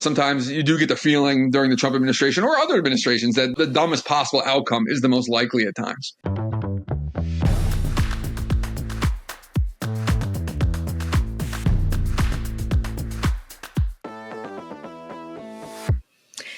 sometimes you do get the feeling during the Trump administration or other administrations that the dumbest possible outcome is the most likely at times.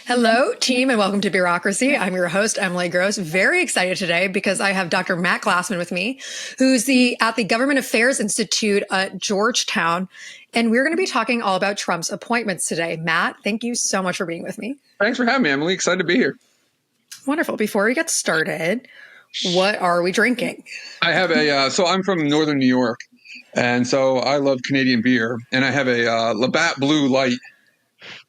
Hello, team, and welcome to Bureaucracy. I'm your host, Emily Gross. Very excited today because I have Dr. Matt Glassman with me, who's at the Government Affairs Institute at Georgetown. And we're going to be talking all about Trump's appointments today. Matt, thank you so much for being with me. Thanks for having me, Emily. Excited to be here. Wonderful. Before we get started, what are we drinking? I have so I'm from Northern New York, and so I love Canadian beer. And I have a Labatt Blue Light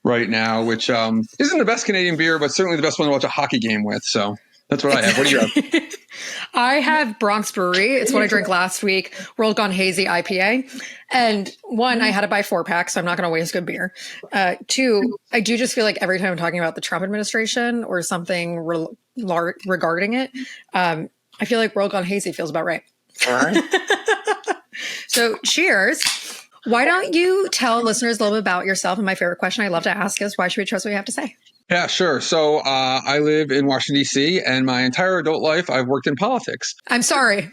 right now, which isn't the best Canadian beer, but certainly the best one to watch a hockey game with. So that's what I have. What do you have? I have Bronx Brewery. It's what I drank last week. World Gone Hazy IPA. And one, I had to buy 4-pack, so I'm not going to waste good beer. Two, I do just feel like every time I'm talking about the Trump administration or something regarding it, I feel like World Gone Hazy feels about right. All right. So cheers. Why don't you tell listeners a little bit about yourself? And my favorite question I love to ask is, why should we trust what you have to say? Yeah, sure. So I live in Washington, D.C., and my entire adult life, I've worked in politics. I'm sorry.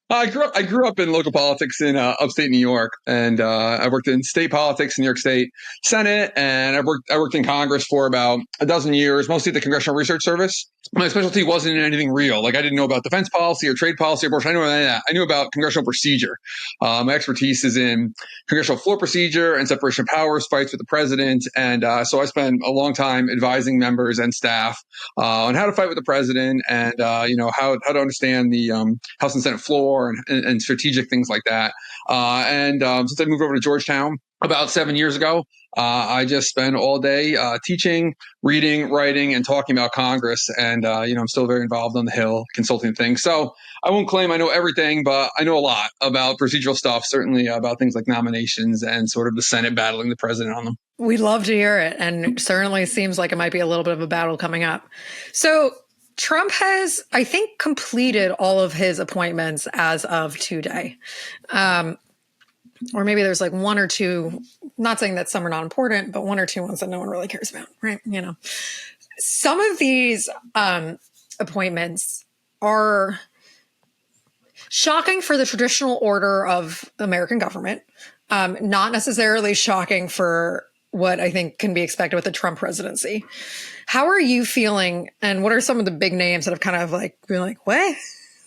I grew up in local politics in upstate New York, and I worked in state politics in New York State Senate, and I worked in Congress for about a dozen years, mostly at the Congressional Research Service. My specialty wasn't in anything real. Like, I didn't know about defense policy or trade policy or abortion. I didn't know any of that. I knew about congressional procedure. My expertise is in congressional floor procedure and separation of powers, fights with the president. And so I spent a long time advising members and staff on how to fight with the president and, how to understand the House and Senate floor and strategic things like that. Since I moved over to Georgetown about 7 years ago, I just spend all day teaching, reading, writing, and talking about Congress. And, I'm still very involved on the Hill, consulting things. So I won't claim I know everything, but I know a lot about procedural stuff, certainly about things like nominations and sort of the Senate battling the president on them. We'd love to hear it. And it certainly seems like it might be a little bit of a battle coming up. So Trump has, I think, completed all of his appointments as of today. Or maybe there's like one or two, not saying that some are not important, but one or two ones that no one really cares about, right? Some of these appointments are shocking for the traditional order of American government, not necessarily shocking for what I think can be expected with the Trump presidency. How are you feeling? And what are some of the big names that have kind of like been like, what?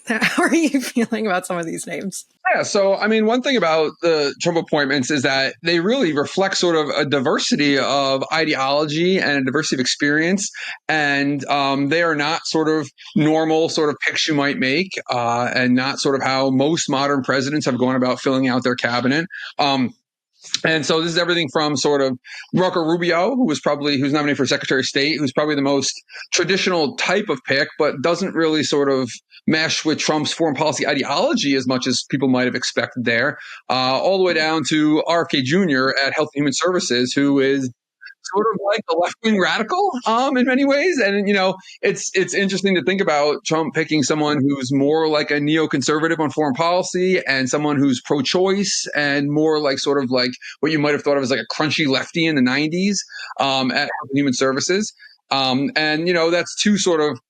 How are you feeling about some of these names? Yeah. So, one thing about the Trump appointments is that they really reflect sort of a diversity of ideology and a diversity of experience. And they are not sort of normal sort of picks you might make and not sort of how most modern presidents have gone about filling out their cabinet. And so this is everything from sort of Marco Rubio, who's nominated for Secretary of State, who's probably the most traditional type of pick, but doesn't really sort of mesh with Trump's foreign policy ideology as much as people might have expected there, all the way down to RFK Jr. at Health and Human Services, who is sort of like a left-wing radical in many ways. And, it's interesting to think about Trump picking someone who's more like a neoconservative on foreign policy and someone who's pro-choice and more like sort of like what you might have thought of as like a crunchy lefty in the 90s at Health and Human Services. That's two sort of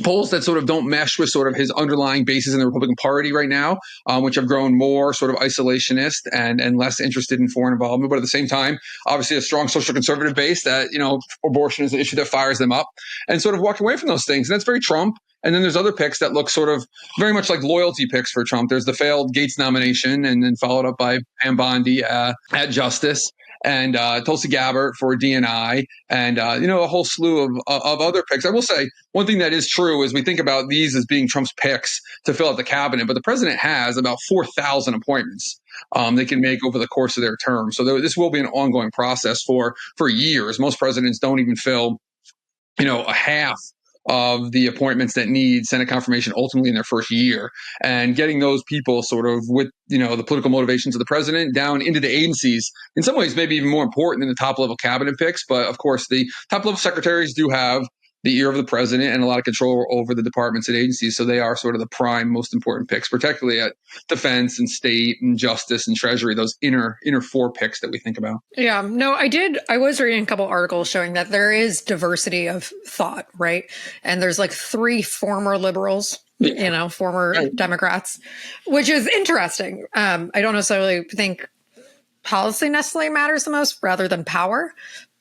polls that sort of don't mesh with sort of his underlying bases in the Republican Party right now, which have grown more sort of isolationist and less interested in foreign involvement. But at the same time, obviously a strong social conservative base that, abortion is an issue that fires them up and sort of walked away from those things. And that's very Trump. And then there's other picks that look sort of very much like loyalty picks for Trump. There's the failed Gaetz nomination and then followed up by Pam Bondi at Justice. And Tulsi Gabbard for DNI, and a whole slew of other picks. I will say one thing that is true is we think about these as being Trump's picks to fill out the cabinet, but the president has about 4,000 appointments they can make over the course of their term. So this will be an ongoing process for years. Most presidents don't even fill, a half of the appointments that need Senate confirmation ultimately in their first year, and getting those people sort of with, the political motivations of the president down into the agencies in some ways maybe even more important than the top level cabinet picks. But of course, the top level secretaries do have the ear of the president and a lot of control over the departments and agencies. So they are sort of the prime, most important picks, particularly at defense and state and justice and treasury, those inner four picks that we think about. Yeah, no, I was reading a couple articles showing that there is diversity of thought, right? And there's like 3 former liberals, former Democrats, which is interesting. I don't necessarily think policy necessarily matters the most rather than power,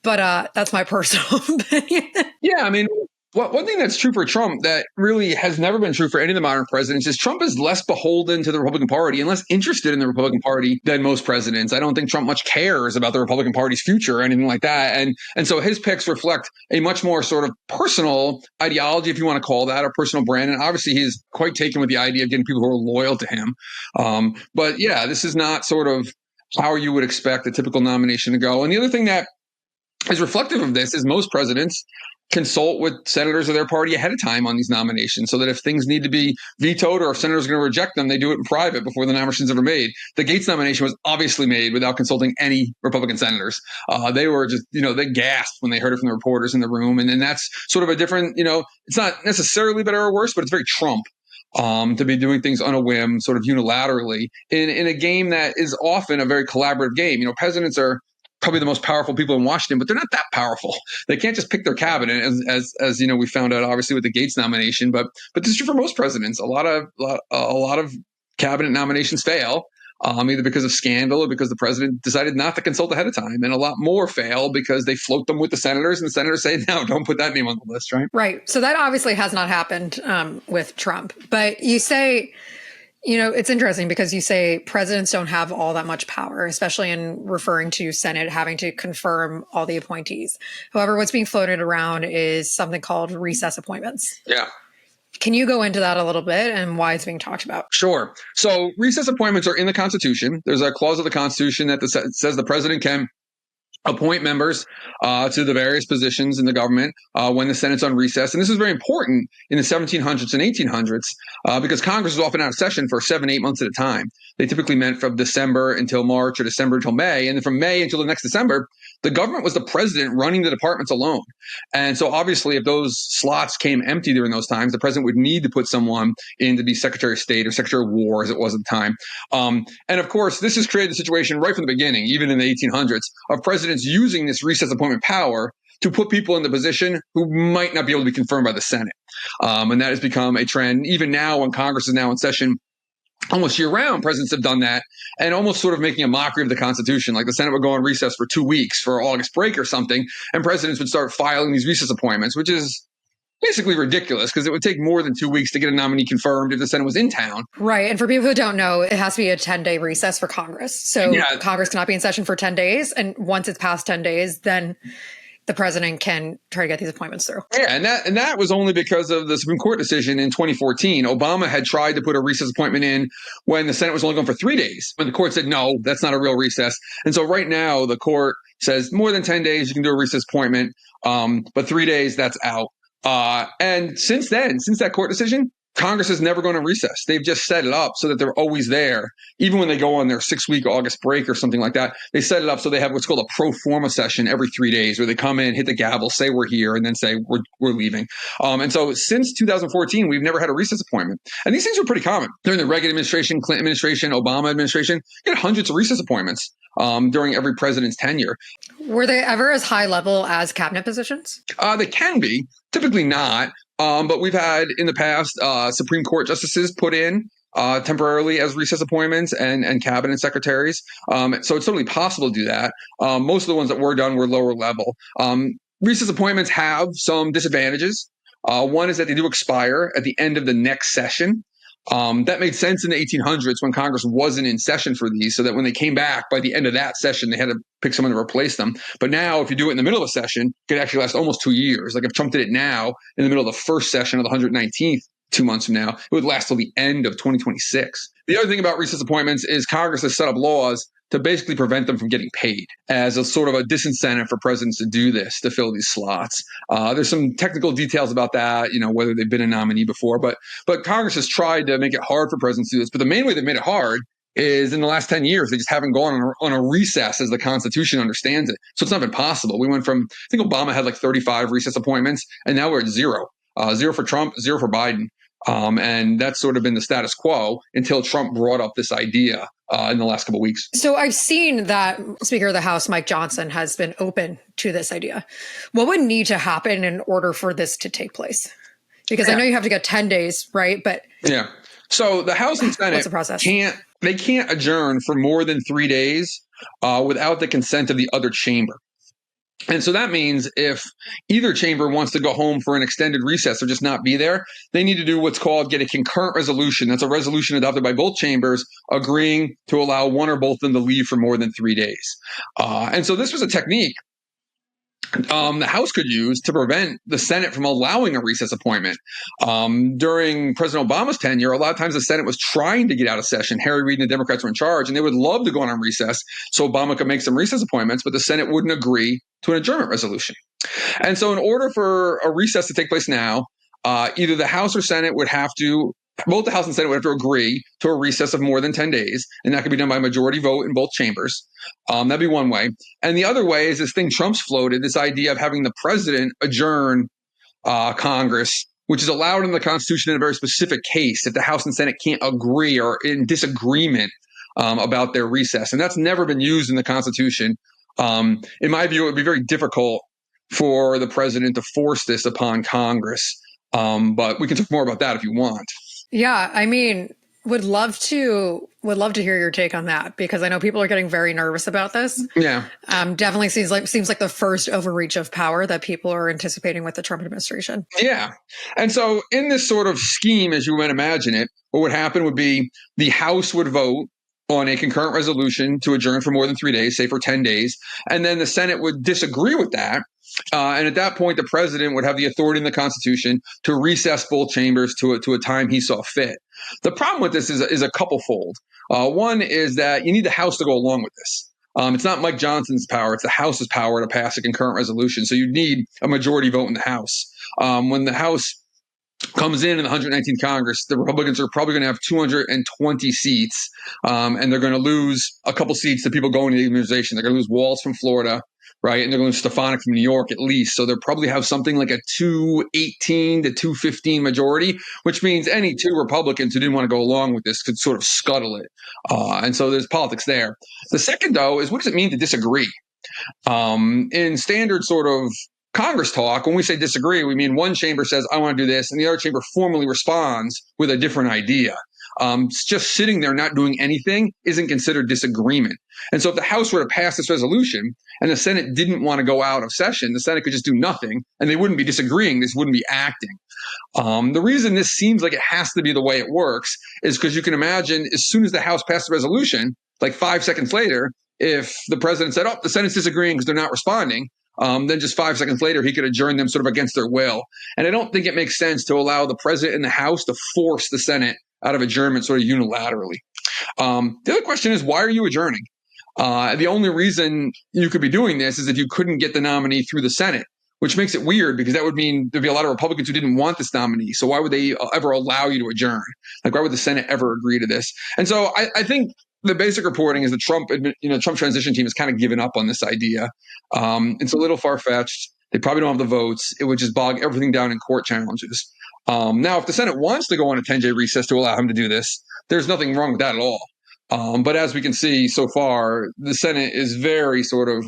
but that's my personal opinion. Yeah, I mean, one thing that's true for Trump that really has never been true for any of the modern presidents is Trump is less beholden to the Republican Party and less interested in the Republican Party than most presidents. I don't think Trump much cares about the Republican Party's future or anything like that. And so his picks reflect a much more sort of personal ideology, if you want to call that, a personal brand. And obviously he's quite taken with the idea of getting people who are loyal to him. But yeah, this is not sort of how you would expect a typical nomination to go. And the other thing that is reflective of this is most presidents consult with senators of their party ahead of time on these nominations so that if things need to be vetoed or if senators are going to reject them, they do it in private before the nomination's ever made. The Gaetz nomination was obviously made without consulting any Republican senators. They were just, they gasped when they heard it from the reporters in the room. And then that's sort of a different, it's not necessarily better or worse, but it's very Trump. To be doing things on a whim, sort of unilaterally, in a game that is often a very collaborative game. Presidents are probably the most powerful people in Washington, but they're not that powerful. They can't just pick their cabinet, as we found out obviously with the Gaetz nomination. But this is true for most presidents. A lot of cabinet nominations fail. Either because of scandal or because the president decided not to consult ahead of time. And a lot more fail because they float them with the senators and the senators say, no, don't put that name on the list, right? Right. So that obviously has not happened with Trump. But you say, it's interesting because you say presidents don't have all that much power, especially in referring to Senate having to confirm all the appointees. However, what's being floated around is something called recess appointments. Yeah. Can you go into that a little bit and why it's being talked about? Sure. So recess appointments are in the Constitution. There's a clause of the Constitution that says the president can appoint members to the various positions in the government when the Senate's on recess. And this is very important in the 1700s and 1800s because Congress was often out of session for 7-8 months at a time. They typically meant from December until March or December until May. And then from May until the next December, the government was the president running the departments alone. And so obviously, if those slots came empty during those times, the president would need to put someone in to be Secretary of State or Secretary of War, as it was at the time. And of course, this has created a situation right from the beginning, even in the 1800s, of presidents using this recess appointment power to put people in the position who might not be able to be confirmed by the Senate. And that has become a trend. Even now, when Congress is now in session, almost year-round, presidents have done that and almost sort of making a mockery of the Constitution. Like the Senate would go on recess for 2 weeks for August break or something, and presidents would start filing these recess appointments, which is basically ridiculous because it would take more than 2 weeks to get a nominee confirmed if the Senate was in town. Right. And for people who don't know, it has to be a 10-day recess for Congress. So Congress cannot be in session for 10 days. And once it's past 10 days, then the president can try to get these appointments through. Yeah, and that was only because of the Supreme Court decision in 2014. Obama had tried to put a recess appointment in when the Senate was only going for 3 days. But the court said, no, that's not a real recess. And so right now, the court says more than 10 days, you can do a recess appointment. But 3 days, that's out. And since that court decision, Congress has never gone on recess. They've just set it up so that they're always there. Even when they go on their 6-week August break or something like that, they set it up so they have what's called a pro forma session every 3 days where they come in, hit the gavel, say we're here, and then say we're leaving. And so since 2014, we've never had a recess appointment. And these things were pretty common. During the Reagan administration, Clinton administration, Obama administration, you had hundreds of recess appointments during every president's tenure. Were they ever as high level as cabinet positions? They can be, typically not. But we've had in the past Supreme Court justices put in temporarily as recess appointments and cabinet secretaries. So it's totally possible to do that. Most of the ones that were done were lower level. Recess appointments have some disadvantages. One is that they do expire at the end of the next session. That made sense in the 1800s when Congress wasn't in session for these, so that when they came back by the end of that session, they had to pick someone to replace them. But now, if you do it in the middle of a session, it could actually last almost 2 years. Like if Trump did it now in the middle of the first session of the 119th, 2 months from now, it would last till the end of 2026. The other thing about recess appointments is Congress has set up laws to basically prevent them from getting paid as a sort of a disincentive for presidents to do this, to fill these slots. There's some technical details about that, whether they've been a nominee before, but Congress has tried to make it hard for presidents to do this. But the main way they made it hard is in the last 10 years, they just haven't gone on a recess as the Constitution understands it. So it's not been possible. We went from, I think Obama had like 35 recess appointments, and now we're at zero. Zero for Trump, zero for Biden. And that's sort of been the status quo until Trump brought up this idea in the last couple of weeks. So I've seen that Speaker of the House, Mike Johnson, has been open to this idea. What would need to happen in order for this to take place? Because I know you have to get 10 days, right? But yeah. So the House and Senate can't adjourn for more than 3 days without the consent of the other chamber. And so that means if either chamber wants to go home for an extended recess or just not be there, they need to do what's called get a concurrent resolution. That's a resolution adopted by both chambers agreeing to allow one or both of them to leave for more than 3 days. And so this was a technique the House could use to prevent the Senate from allowing a recess appointment. During President Obama's tenure, a lot of times the Senate was trying to get out of session. Harry Reid and the Democrats were in charge, and they would love to go on recess so Obama could make some recess appointments, but the Senate wouldn't agree to an adjournment resolution. And so in order for a recess to take place now, either the House or Senate would have to both the House and Senate would have to agree to a recess of more than 10 days, and that could be done by majority vote in both chambers. That'd be one way. And the other way is this thing Trump's floated, this idea of having the president adjourn Congress, which is allowed in the Constitution in a very specific case if the House and Senate can't agree or in disagreement about their recess. And that's never been used in the Constitution. In my view, it would be very difficult for the president to force this upon Congress. But we can talk more about that if you want. Yeah, I mean, would love to hear your take on that, because I know people are getting very nervous about this. Yeah. Definitely seems like the first overreach of power that people are anticipating with the Trump administration. Yeah. And so in this sort of scheme, as you might imagine it, what would happen would be the House would vote on a concurrent resolution to adjourn for more than 3 days, say for 10 days. And then the Senate would disagree with that. And at that point, the president would have the authority in the Constitution to recess both chambers to a time he saw fit. The problem with this is a couple-fold. One is that you need the House to go along with this. It's not Mike Johnson's power. It's the House's power to pass a concurrent resolution. So you need a majority vote in the House. When the House comes in the 119th Congress, the Republicans are probably going to have 220 seats, and they're going to lose a couple seats to people going to the administration. They're going to lose Walz from Florida, right? And they're going to lose Stefanik from New York at least. So they'll probably have something like a 218 to 215 majority, which means any two Republicans who didn't want to go along with this could sort of scuttle it. And so there's politics there. The second, though, is what does it mean to disagree? In standard sort of Congress talk, when we say disagree, we mean one chamber says, I want to do this, and the other chamber formally responds with a different idea. Just sitting there not doing anything isn't considered disagreement. And so if the House were to pass this resolution and the Senate didn't want to go out of session, the Senate could just do nothing, and they wouldn't be disagreeing. This wouldn't be acting. The reason this seems like it has to be the way it works is because you can imagine as soon as the House passed the resolution, like 5 seconds later, if the president said, oh, the Senate's disagreeing because they're not responding, then just 5 seconds later, he could adjourn them sort of against their will. And I don't think it makes sense to allow the president and the House to force the Senate out of adjournment sort of unilaterally. The other question is, why are you adjourning? The only reason you could be doing this is if you couldn't get the nominee through the Senate, which makes it weird because that would mean there'd be a lot of Republicans who didn't want this nominee. So why would they ever allow you to adjourn? Like, why would the Senate ever agree to this? And so I think the basic reporting is the Trump transition team has kind of given up on this idea. It's a little far-fetched. They probably don't have the votes. It would just bog everything down in court challenges. Now, if the Senate wants to go on a 10-day recess to allow him to do this, there's nothing wrong with that at all. But as we can see so far, the Senate is very sort of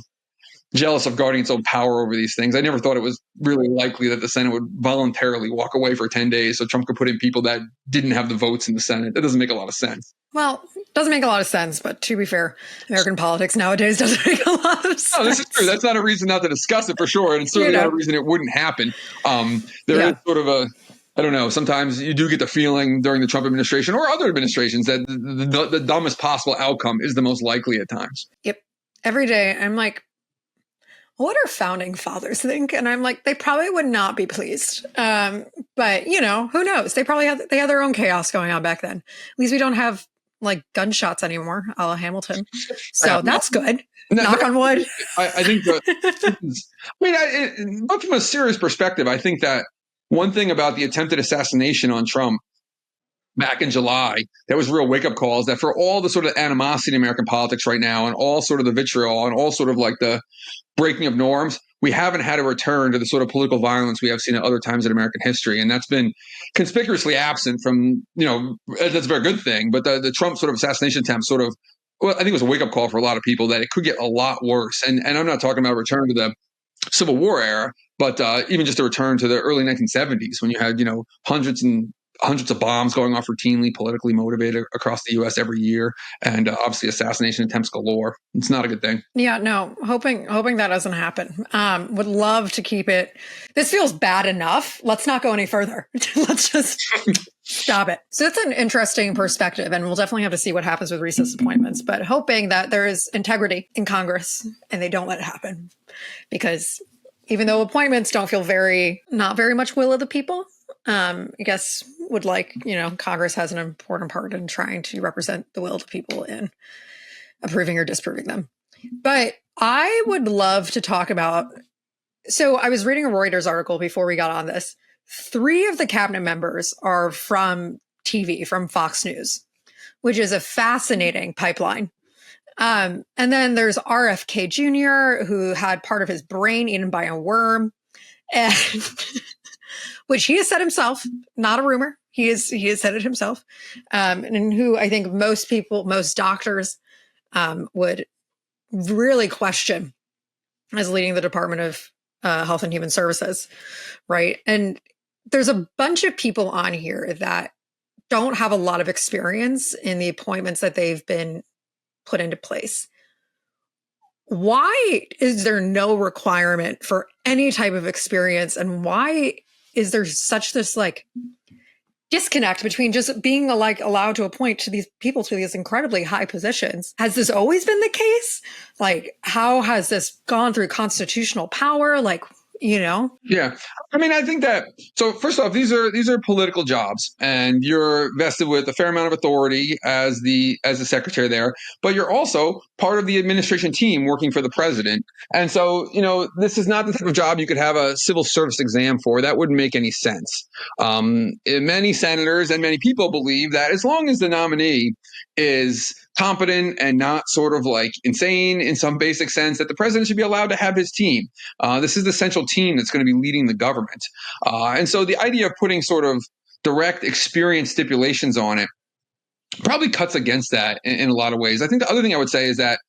jealous of guarding its own power over these things. I never thought it was really likely that the Senate would voluntarily walk away for 10 days so Trump could put in people that didn't have the votes in the Senate. That doesn't make a lot of sense. Well, it doesn't make a lot of sense, but to be fair, American politics nowadays doesn't make a lot of sense. No, this is true. That's not a reason not to discuss it for sure. And it's certainly not a reason it wouldn't happen. There is sort of I don't know, sometimes you do get the feeling during the Trump administration or other administrations that the dumbest possible outcome is the most likely at times. Yep. Every day I'm like, what do founding fathers think? And I'm like, they probably would not be pleased. But who knows? They had their own chaos going on back then. At least we don't have like gunshots anymore, a la Hamilton. So that's good. Knock on wood. I think but from a serious perspective, I think that one thing about the attempted assassination on Trump back in July, that was real wake up calls that for all the sort of animosity in American politics right now and all sort of the vitriol and all sort of like the breaking of norms, we haven't had a return to the sort of political violence we have seen at other times in American history. And that's been conspicuously absent from, that's a very good thing. But the Trump sort of assassination attempt sort of, well, I think it was a wake up call for a lot of people that it could get a lot worse. And I'm not talking about a return to the Civil War era, but even just a return to the early 1970s when you had, hundreds and hundreds of bombs going off routinely, politically motivated across the U.S. every year, and obviously assassination attempts galore. It's not a good thing. Yeah, no, hoping that doesn't happen. Would love to keep it. This feels bad enough. Let's not go any further. Let's just stop it. So it's an interesting perspective, and we'll definitely have to see what happens with recess appointments, but hoping that there is integrity in Congress and they don't let it happen. Because even though appointments don't feel not very much will of the people, I guess would Congress has an important part in trying to represent the will of the people in approving or disproving them. But I would love to talk about, so I was reading a Reuters article before we got on this. 3 of the cabinet members are from TV, from Fox News, which is a fascinating pipeline. And then there's RFK Jr., who had part of his brain eaten by a worm, and which he has said himself, not a rumor. He has said it himself, and who I think most doctors would really question as leading the Department of Health and Human Services, right? And there's a bunch of people on here that don't have a lot of experience in the appointments that they've been put into place. Why is there no requirement for any type of experience, and why is there such this disconnect between just being allowed to appoint to these people to these incredibly high positions? Has this always been the case? How has this gone through constitutional power? Yeah. I mean, I think that, so first off, these are political jobs, and you're vested with a fair amount of authority as the secretary there, but you're also part of the administration team working for the president. And so, this is not the type of job you could have a civil service exam for. That wouldn't make any sense. Many senators and many people believe that as long as the nominee is competent and not sort of insane in some basic sense, that the president should be allowed to have his team. This is the central team that's going to be leading the government. And so the idea of putting sort of direct experience stipulations on it probably cuts against that in a lot of ways. I think the other thing I would say is that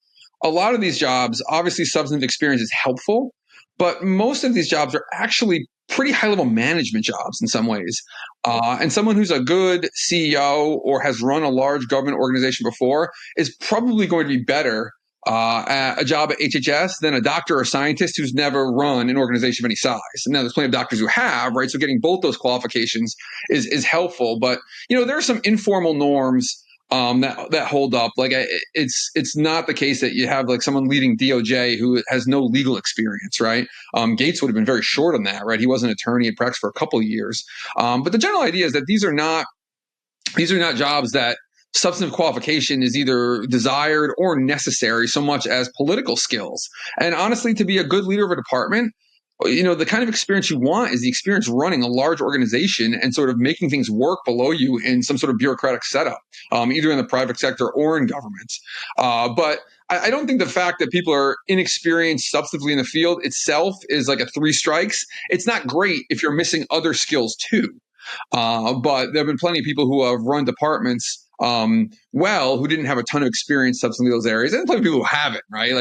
a lot of these jobs, obviously substantive experience is helpful, but most of these jobs are actually pretty high-level management jobs in some ways. And someone who's a good CEO or has run a large government organization before is probably going to be better at a job at HHS than a doctor or scientist who's never run an organization of any size. And now there's plenty of doctors who have, right? So getting both those qualifications is helpful. But, there are some informal norms that hold up. It's not the case that you have someone leading DOJ who has no legal experience, right? Gaetz would have been very short on that, right? He was an attorney at practice for a couple of years. But the general idea is that these are not jobs that substantive qualification is either desired or necessary so much as political skills. And honestly, to be a good leader of a department, the kind of experience you want is the experience running a large organization and sort of making things work below you in some sort of bureaucratic setup, either in the private sector or in government. But I don't think the fact that people are inexperienced substantively in the field itself is like a 3 strikes. It's not great if you're missing other skills too. But there have been plenty of people who have run departments who didn't have a ton of experience substantively in those areas, and plenty of people who haven't, right?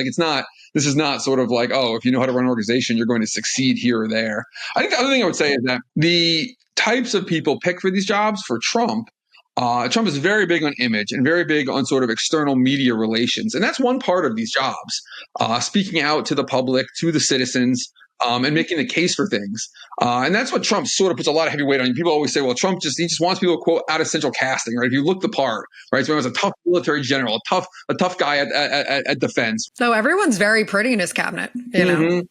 This is not sort of if you know how to run an organization, you're going to succeed here or there. I think the other thing I would say is that the types of people picked for these jobs for Trump is very big on image and very big on sort of external media relations. And that's one part of these jobs, speaking out to the public, to the citizens, and making the case for things. And that's what Trump sort of puts a lot of heavy weight on. People always say, well, Trump he just wants people, quote, out of central casting, right? If you look the part, right? So he was a tough military general, a tough guy at defense. So everyone's very pretty in his cabinet, know?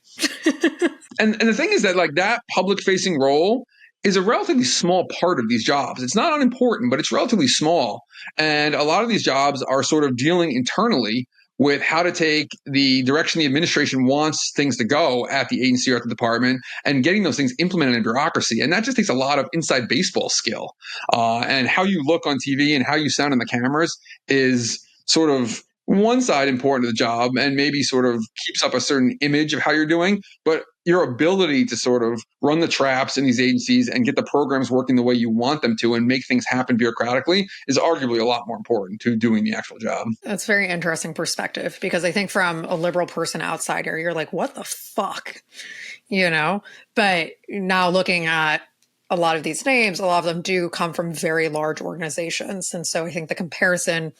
And the thing is that that public facing role is a relatively small part of these jobs. It's not unimportant, but it's relatively small. And a lot of these jobs are sort of dealing internally with how to take the direction the administration wants things to go at the agency or at the department and getting those things implemented in bureaucracy. And that just takes a lot of inside baseball skill. And how you look on TV and how you sound in the cameras is sort of one side important to the job and maybe sort of keeps up a certain image of how you're doing, but your ability to sort of run the traps in these agencies and get the programs working the way you want them to and make things happen bureaucratically is arguably a lot more important to doing the actual job. That's a very interesting perspective, because I think from a liberal person outsider, you're like, what the fuck? But now looking at a lot of these names, a lot of them do come from very large organizations. And so I think the comparison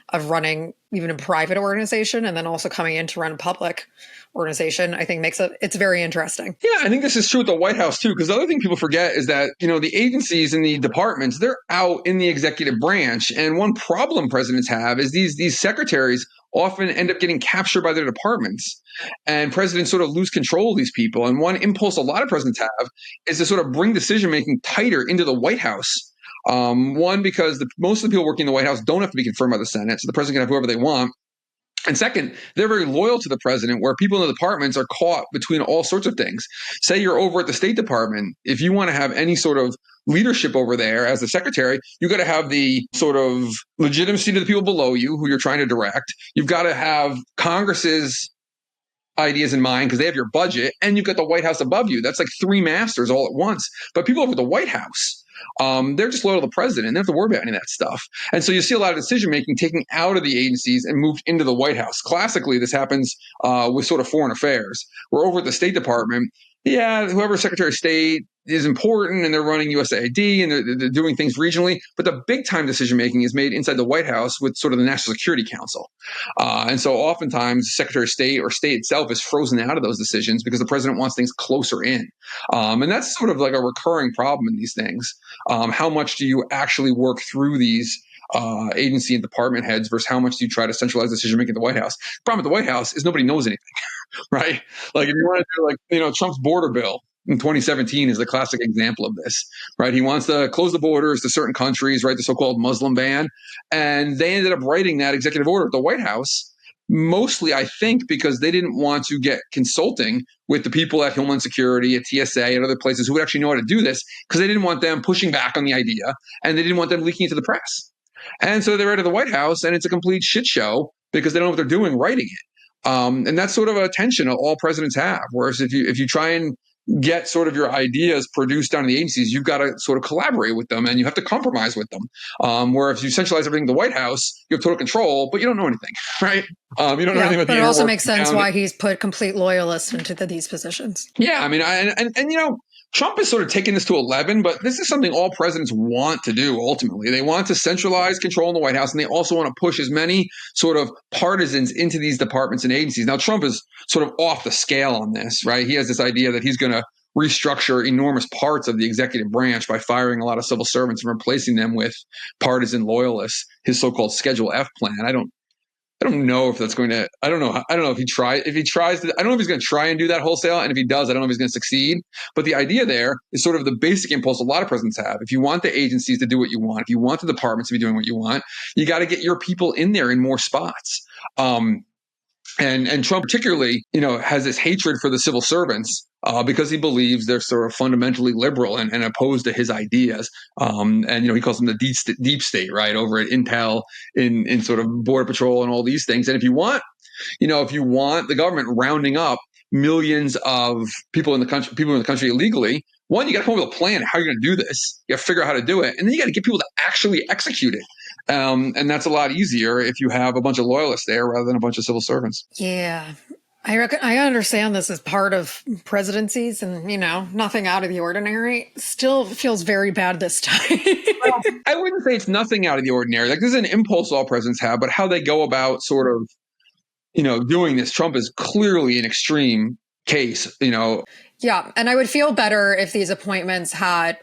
of running even a private organization and then also coming in to run a public organization, I think it's very interesting. Yeah, I think this is true with the White House too, because the other thing people forget is that, the agencies and the departments, they're out in the executive branch. And one problem presidents have is these secretaries often end up getting captured by their departments. And presidents sort of lose control of these people. And one impulse a lot of presidents have is to sort of bring decision-making tighter into the White House. One, because most of the people working in the White House don't have to be confirmed by the Senate, so the president can have whoever they want. And second, they're very loyal to the president, where people in the departments are caught between all sorts of things. Say you're over at the State Department. If you want to have any sort of leadership over there as the secretary, you got to have the sort of legitimacy to the people below you who you're trying to direct. You've got to have Congress's ideas in mind because they have your budget, and you've got the White House above you. That's like three masters all at once. But people over at the White House, they're just loyal to the president. They don't have to worry about any of that stuff. And so you see a lot of decision-making taken out of the agencies and moved into the White House. Classically, this happens with sort of foreign affairs. We're over at the State Department. Yeah, whoever Secretary of State is important, and they're running USAID, and they're doing things regionally. But the big-time decision-making is made inside the White House with sort of the National Security Council. And so oftentimes, Secretary of State or state itself is frozen out of those decisions because the president wants things closer in. And that's sort of like a recurring problem in these things. How much do you actually work through these agency and department heads versus how much do you try to centralize decision-making at the White House? The problem at the White House is nobody knows anything, right? Like if you want to do Trump's border bill in 2017 is a classic example of this, right? He wants to close the borders to certain countries, right? The so-called Muslim ban. And they ended up writing that executive order at the White House, mostly, I think, because they didn't want to get consulting with the people at Homeland Security, at TSA, and other places who would actually know how to do this, because they didn't want them pushing back on the idea, and they didn't want them leaking it to the press. And so they write to the White House, and it's a complete shit show because they don't know what they're doing writing it. And that's sort of a tension all presidents have. Whereas if you try and get sort of your ideas produced down in the agencies, you've got to sort of collaborate with them and you have to compromise with them. Where if you centralize everything in the White House, you have total control, but you don't know anything, right? You don't know anything about but the it also makes sense why he's put complete loyalists into these positions. Yeah, I mean, and Trump is sort of taking this to 11, but this is something all presidents want to do ultimately. They want to centralize control in the White House, and they also want to push as many sort of partisans into these departments and agencies. Now, Trump is sort of off the scale on this, right? He has this idea that he's going to restructure enormous parts of the executive branch by firing a lot of civil servants and replacing them with partisan loyalists, his so-called Schedule F plan. I don't know if that's going to, I don't know if he tries to, I don't know if he's going to try and do that wholesale. And if he does, I don't know if he's going to succeed. But the idea there is sort of the basic impulse a lot of presidents have. If you want the agencies to do what you want, if you want the departments to be doing what you want, you got to get your people in there in more spots. And Trump particularly, has this hatred for the civil servants because he believes they're sort of fundamentally liberal and opposed to his ideas. And he calls them the deep state, right, over at Intel, in sort of Border Patrol and all these things. And if you want the government rounding up millions of people in the country illegally, one, you got to come up with a plan how you're going to do this. You got to figure out how to do it, and then you got to get people to actually execute it. And that's a lot easier if you have a bunch of loyalists there rather than a bunch of civil servants. Yeah. I understand this is part of presidencies and, nothing out of the ordinary. Still feels very bad this time. Well, I wouldn't say it's nothing out of the ordinary. Like, this is an impulse all presidents have, but how they go about sort of, doing this. Trump is clearly an extreme case, Yeah. And I would feel better if these appointments had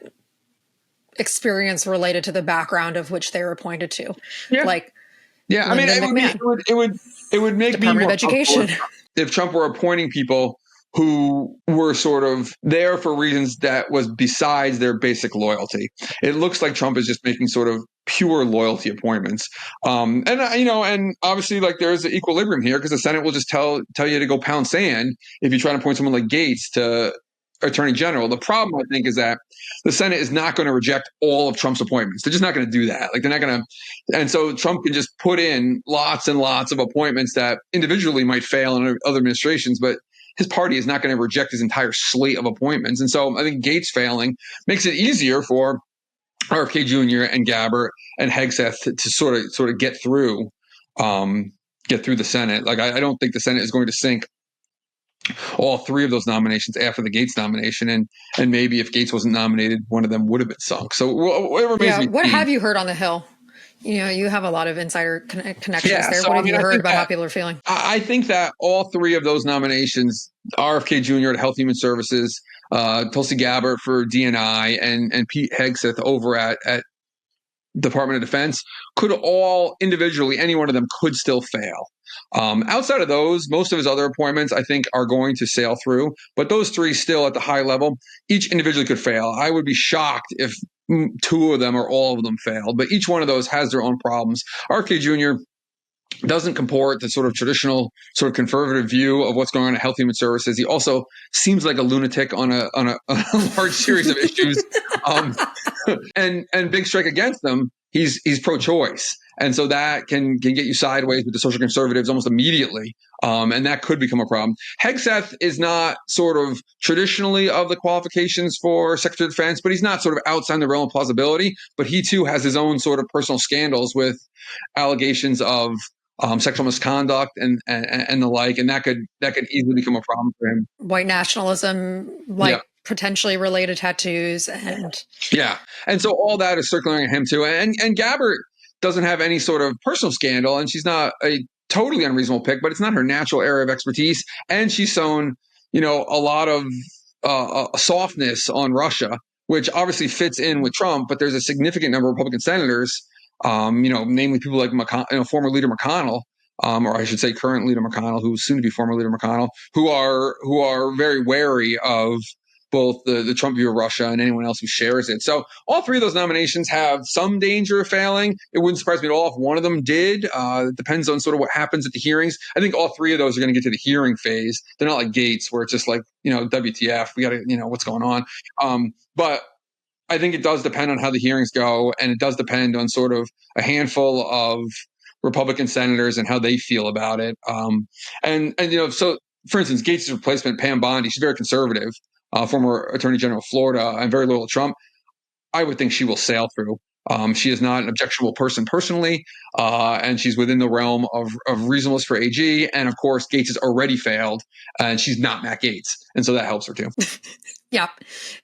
experience related to the background of which they were appointed to. Yeah. I mean, it would make Department me more of Education if Trump were appointing people who were sort of there for reasons that was besides their basic loyalty. It looks like Trump is just making sort of pure loyalty appointments. And obviously, like, there's an equilibrium here because the Senate will just tell you to go pound sand if you try to appoint someone like Gaetz to Attorney General. The problem, I think, is that the Senate is not going to reject all of Trump's appointments. They're just not going to do that. Like, they're not going to. And so Trump can just put in lots and lots of appointments that individually might fail in other administrations, but his party is not going to reject his entire slate of appointments. And so I think Gaetz failing makes it easier for RFK Jr. and Gabbard and Hegseth to sort of get through the Senate. Like, I don't think the Senate is going to sink all three of those nominations after the Gaetz nomination, and maybe if Gaetz wasn't nominated, one of them would have been sunk. So whatever. What have you heard on the Hill? You have a lot of insider connections there. So, what have you heard about how people are feeling? I think that all three of those nominations, RFK Jr. to Health Human Services, Tulsi Gabbard for DNI, and Pete Hegseth over at Department of Defense, could all individually, any one of them could still fail. Outside of those, most of his other appointments, I think, are going to sail through. But those three still at the high level, each individually could fail. I would be shocked if two of them or all of them failed. But each one of those has their own problems. RFK Jr. doesn't comport the sort of traditional sort of conservative view of what's going on in Health Human Services. He also seems like a lunatic on a large series of issues. And big strike against them, he's pro-choice. And so that can get you sideways with the social conservatives almost immediately. And that could become a problem. Hegseth is not sort of traditionally of the qualifications for Secretary of Defense, but he's not sort of outside the realm of plausibility. But he too has his own sort of personal scandals with allegations of sexual misconduct and the like, and that could easily become a problem for him. White nationalism, potentially related tattoos, and so all that is circling at him too. And Gabbard doesn't have any sort of personal scandal, and she's not a totally unreasonable pick, but it's not her natural area of expertise, and she's shown a lot of softness on Russia, which obviously fits in with Trump. But there's a significant number of Republican senators. Namely people like former leader McConnell, or I should say current leader McConnell, who's soon to be former leader McConnell, who are very wary of both the Trump view of Russia and anyone else who shares it. So all three of those nominations have some danger of failing. It wouldn't surprise me at all if one of them did. It depends on sort of what happens at the hearings. I think all three of those are going to get to the hearing phase. They're not like Gaetz, where it's just like, WTF, we got to, what's going on. But I think it does depend on how the hearings go, and it does depend on sort of a handful of Republican senators and how they feel about it. So for instance, Gaetz' replacement, Pam Bondi, she's very conservative, former Attorney General of Florida, and very loyal to Trump. I would think she will sail through. She is not an objectionable person personally, and she's within the realm of reasonableness for AG. And of course, Gaetz has already failed, and she's not Matt Gaetz, and so that helps her too. Yeah,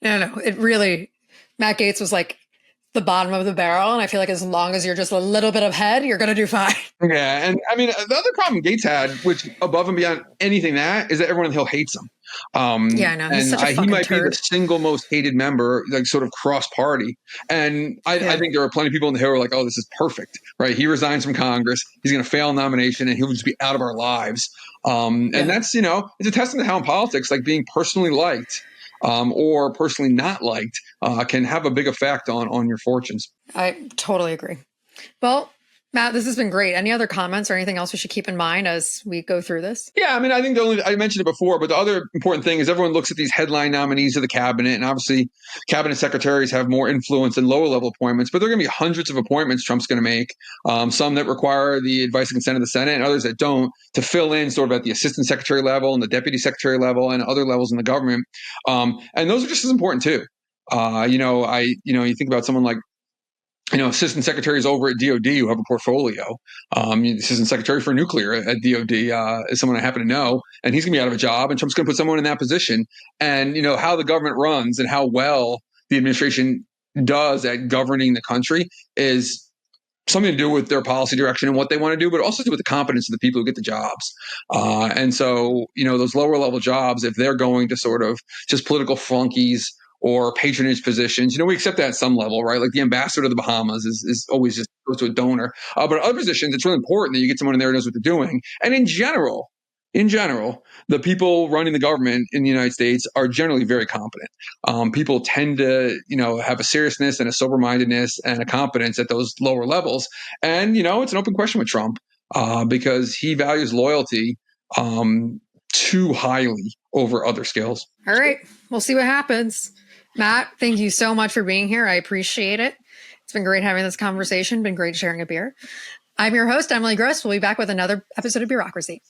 no, it really. Matt Gaetz was like the bottom of the barrel. And I feel like as long as you're just a little bit ahead, you're going to do fine. Yeah. And I mean, the other problem Gaetz had, which above and beyond anything that, is that everyone on the Hill hates him. I know. He's such a fucking he might turd. be the single most hated member, like sort of cross party. And I think there are plenty of people in the Hill who are like, oh, this is perfect, right? He resigns from Congress. He's going to fail nomination and he'll just be out of our lives. And that's, it's a testament to how in politics, like being personally liked or personally not liked can have a big effect on your fortunes. I totally agree. Well, Matt, this has been great. Any other comments or anything else we should keep in mind as we go through this? Yeah, I mean, I think I mentioned it before, but the other important thing is everyone looks at these headline nominees of the cabinet, and obviously cabinet secretaries have more influence than lower level appointments, but there are going to be hundreds of appointments Trump's going to make, some that require the advice and consent of the Senate and others that don't, to fill in sort of at the assistant secretary level and the deputy secretary level and other levels in the government. And those are just as important too. You think about someone like, assistant secretaries over at DOD who have a portfolio. Assistant secretary for nuclear at DOD is someone I happen to know, and he's going to be out of a job, and Trump's going to put someone in that position. And, how the government runs and how well the administration does at governing the country is something to do with their policy direction and what they want to do, but also to do with the competence of the people who get the jobs. And so, those lower level jobs, if they're going to sort of just political flunkies or patronage positions, we accept that at some level, right? Like the ambassador to the Bahamas is always just goes to a donor. But other positions, it's really important that you get someone in there who knows what they're doing. And in general, in general, the people running the government in the United States are generally very competent. People tend to, have a seriousness and a sober-mindedness and a competence at those lower levels. And, it's an open question with Trump because he values loyalty too highly over other skills. All right. We'll see what happens. Matt, thank you so much for being here. I appreciate it. It's been great having this conversation. Been great sharing a beer. I'm your host, Emily Gross. We'll be back with another episode of Bureaucracy.